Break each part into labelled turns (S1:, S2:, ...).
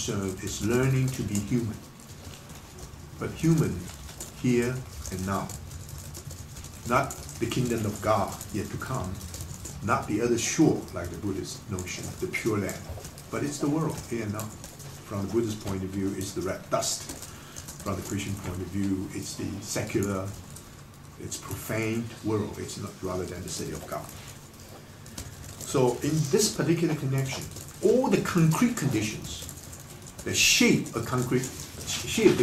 S1: concern is learning to be human. But human here and now. Not the kingdom of God yet to come, not the other shore like the Buddhist notion, the pure land, but it's the world here and now. From the Buddhist point of view, it's the red dust. From the Christian point of view, it's the secular, it's profane world. It's not rather than the city of God. So in this particular connection, all the concrete conditions that shape the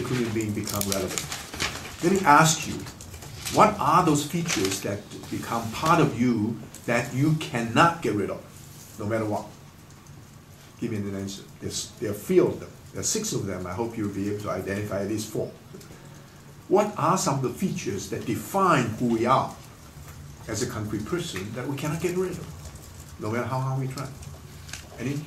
S1: human being become relevant. Let me ask you, what are those features that become part of you that you cannot get rid of, no matter what? Give me an answer. There are 3 of them. There are 6 of them. I hope you'll be able to identify at least 4. What are some of the features that define who we are as a concrete person that we cannot get rid of, no matter how hard we try? Any?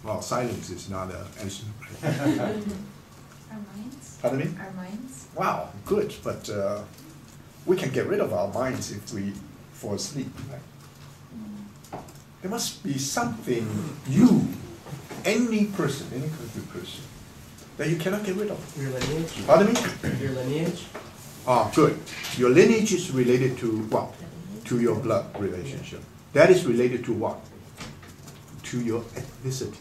S1: Well, silence is not an answer.
S2: Our minds.
S1: Pardon me?
S2: Our minds.
S1: Wow, good. But we can get rid of our minds if we fall asleep. Right? There must be something any person, any concrete person, that you cannot get rid of.
S3: Your lineage?
S1: Pardon me?
S3: Your lineage?
S1: Ah, good. Your lineage is related to what? To your blood relationship. That is related to what? To your ethnicity.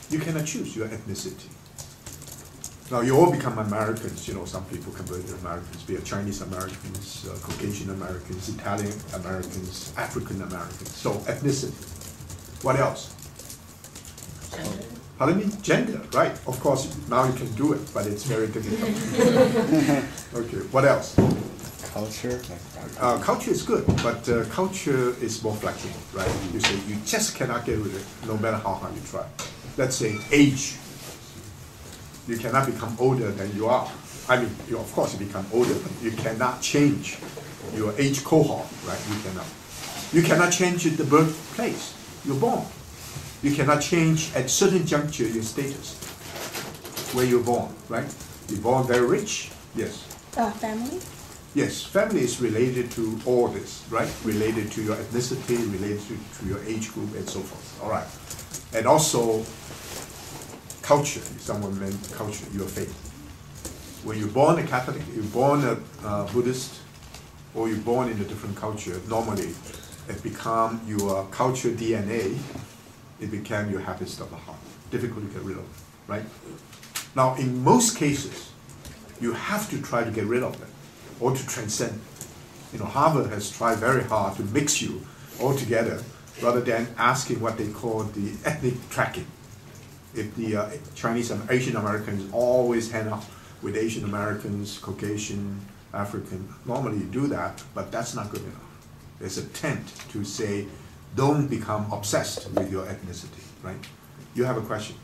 S1: You cannot choose your ethnicity. Now you all become Americans, some people convert to Americans, be it Chinese Americans, Caucasian Americans, Italian Americans, African Americans. So ethnicity. What else?
S2: Gender.
S1: Pardon me? Gender, right. Of course, now you can do it, but it's very difficult. Okay, what else?
S4: Culture?
S1: Culture is good, but culture is more flexible, right? You say you just cannot get rid of it, no matter how hard you try. Let's say age. You cannot become older than you are. I mean, of course you become older, but you cannot change your age cohort, right? You cannot. You cannot change the birthplace. You're born. You cannot change at certain juncture your status, where you're born, right? You're born very rich, yes.
S5: Family?
S1: Yes, family is related to all this, right? Related to your ethnicity, related to your age group, and so forth. All right. And also, culture. Someone meant culture, your faith. When you're born a Catholic, you're born a Buddhist, or you're born in a different culture, normally it becomes your culture DNA, it became your habits of the heart. Difficult to get rid of, right? Now, in most cases, you have to try to get rid of them, or to transcend. Harvard has tried very hard to mix you all together, rather than asking what they call the ethnic tracking. If the Chinese and Asian Americans always hang out with Asian Americans, Caucasian, African, normally you do that, but that's not good enough. There's an attempt to say, don't become obsessed with your ethnicity, right? You have a question?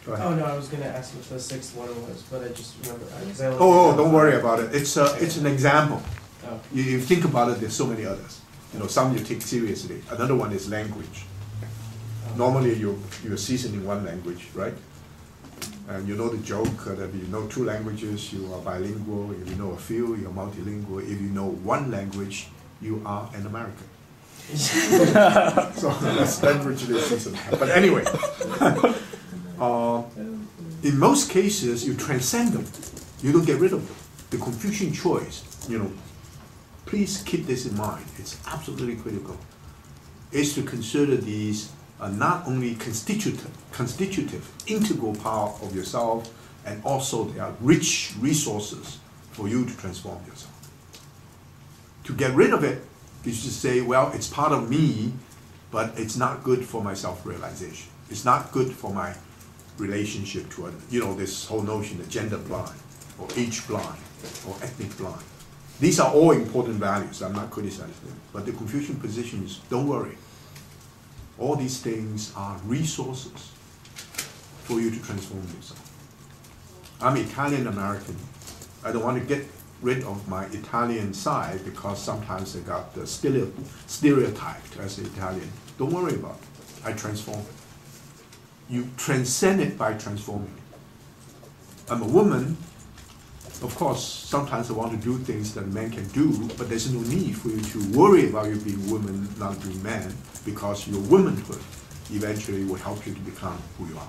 S1: Go ahead.
S3: Oh no, I was going to ask what the 6th one was, but I just remember.
S1: Don't worry about it. It's an example.
S3: Oh.
S1: You think about it, there's so many others. Some you take seriously. Another one is language. Normally you're seasoned in one language, right? And you know the joke that if you know 2 languages, you are bilingual. If you know a few, you're multilingual. If you know 1 language, you are an American. So that's language seasoned. But anyway, in most cases, you transcend them. You don't get rid of them. The Confucian choice, please keep this in mind. It's absolutely critical. Is to consider these not only constitutive, integral part of yourself, and also they are rich resources for you to transform yourself. To get rid of it is to say, well, it's part of me, but it's not good for my self-realization. It's not good for my relationship to other, this whole notion of gender blind, or age blind, or ethnic blind. These are all important values. I'm not criticizing them. But the Confucian position is, don't worry. All these things are resources for you to transform yourself. I'm Italian American. I don't want to get rid of my Italian side because sometimes I got stereotyped as an Italian. Don't worry about it. I transform it. You transcend it by transforming it. I'm a woman. Of course, sometimes I want to do things that men can do, but there's no need for you to worry about you being woman, not being man, because your womanhood eventually will help you to become who you are,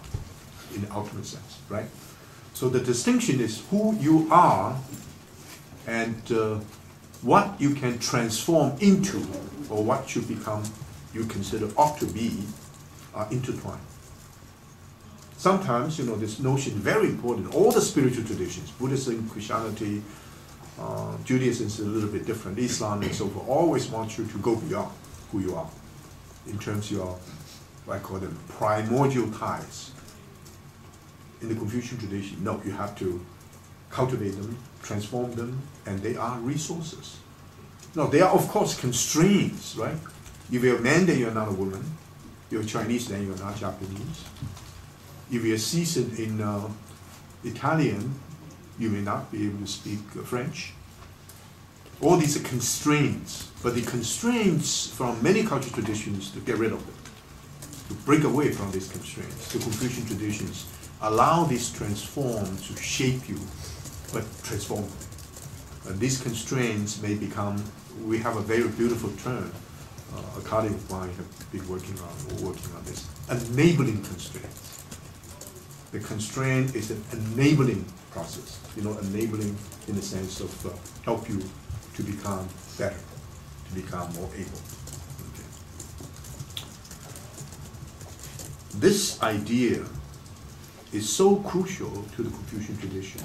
S1: in the ultimate sense, right? So the distinction is who you are and what you can transform into, or what you become, you consider ought to be, are intertwined. Sometimes, this notion is very important. All the spiritual traditions, Buddhism, Christianity, Judaism is a little bit different, Islam and so forth, always want you to go beyond who you are in terms of your, what I call them, primordial ties. In the Confucian tradition, no, you have to cultivate them, transform them, and they are resources. Now, they are, of course, constraints, right? If you're a man, then you're not a woman. If you're Chinese, then you're not Japanese. If you're seasoned in Italian, you may not be able to speak French. All these are constraints, but the constraints from many cultural traditions, to get rid of them, to break away from these constraints. The Confucian traditions allow these transforms to shape you, but transform them. And these constraints may become, we have a very beautiful term, a colleague of mine have been working on this, enabling constraints. The constraint is an enabling process, enabling in the sense of help you to become better, to become more able. Okay. This idea is so crucial to the Confucian tradition.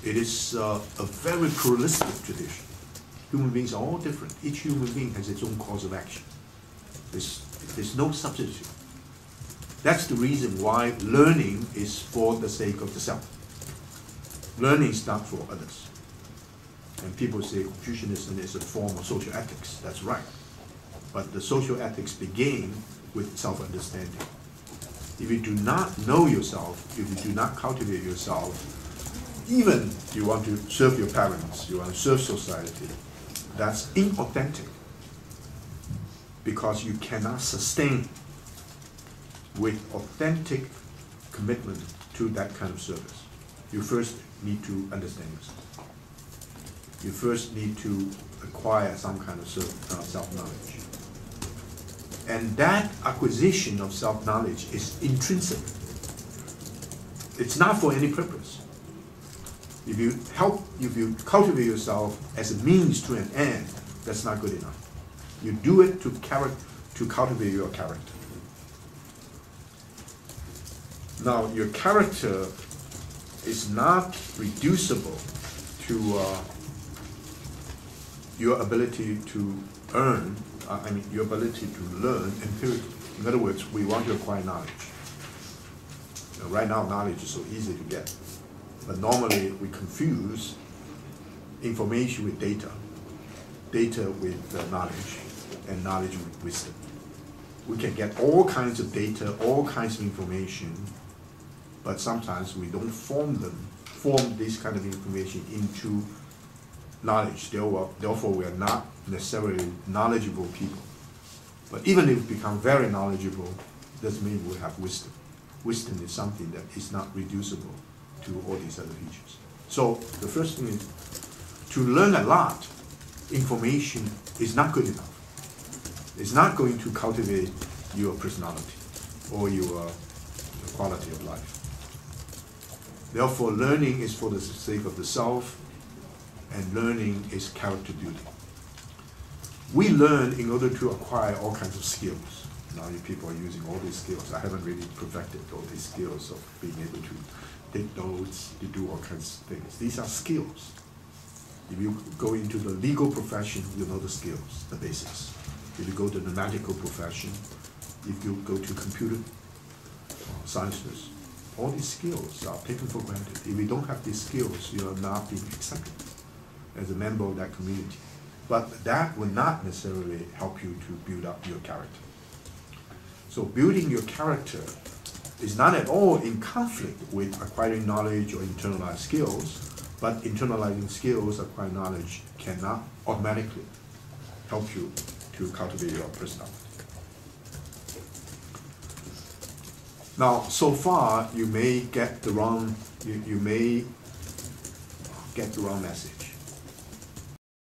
S1: It is a very pluralistic tradition. Human beings are all different. Each human being has its own cause of action. There's no substitute. That's the reason why learning is for the sake of the self. Learning is not for others. And people say Confucianism is a form of social ethics. That's right. But the social ethics begin with self-understanding. If you do not know yourself, if you do not cultivate yourself, even you want to serve your parents, you want to serve society, that's inauthentic, because you cannot sustain with authentic commitment to that kind of service. You first need to understand yourself. You first need to acquire some kind of self-knowledge. And that acquisition of self-knowledge is intrinsic. It's not for any purpose. If you cultivate yourself as a means to an end, that's not good enough. You do it to cultivate your character. Now, your character is not reducible to your ability to earn, your ability to learn empirically. In other words, we want to acquire knowledge. Right now, knowledge is so easy to get. But normally, we confuse information with data, data with knowledge, and knowledge with wisdom. We can get all kinds of data, all kinds of information, but sometimes we don't form this kind of information into knowledge. Therefore, we are not necessarily knowledgeable people. But even if we become very knowledgeable, doesn't mean we have wisdom. Wisdom is something that is not reducible to all these other features. So the first thing is, to learn a lot, information is not good enough. It's not going to cultivate your personality or your quality of life. Therefore, learning is for the sake of the self, and learning is character building. We learn in order to acquire all kinds of skills. Now you people are using all these skills. I haven't really perfected all these skills of being able to take notes, to do all kinds of things. These are skills. If you go into the legal profession, you know the skills, the basics. If you go to the medical profession, if you go to computer sciences, all these skills are taken for granted. If you don't have these skills, you are not being accepted as a member of that community. But that will not necessarily help you to build up your character. So building your character is not at all in conflict with acquiring knowledge or internalized skills, but internalizing skills, acquiring knowledge, cannot automatically help you to cultivate your personality. Now, so far, you may get the wrong, you may get the wrong message.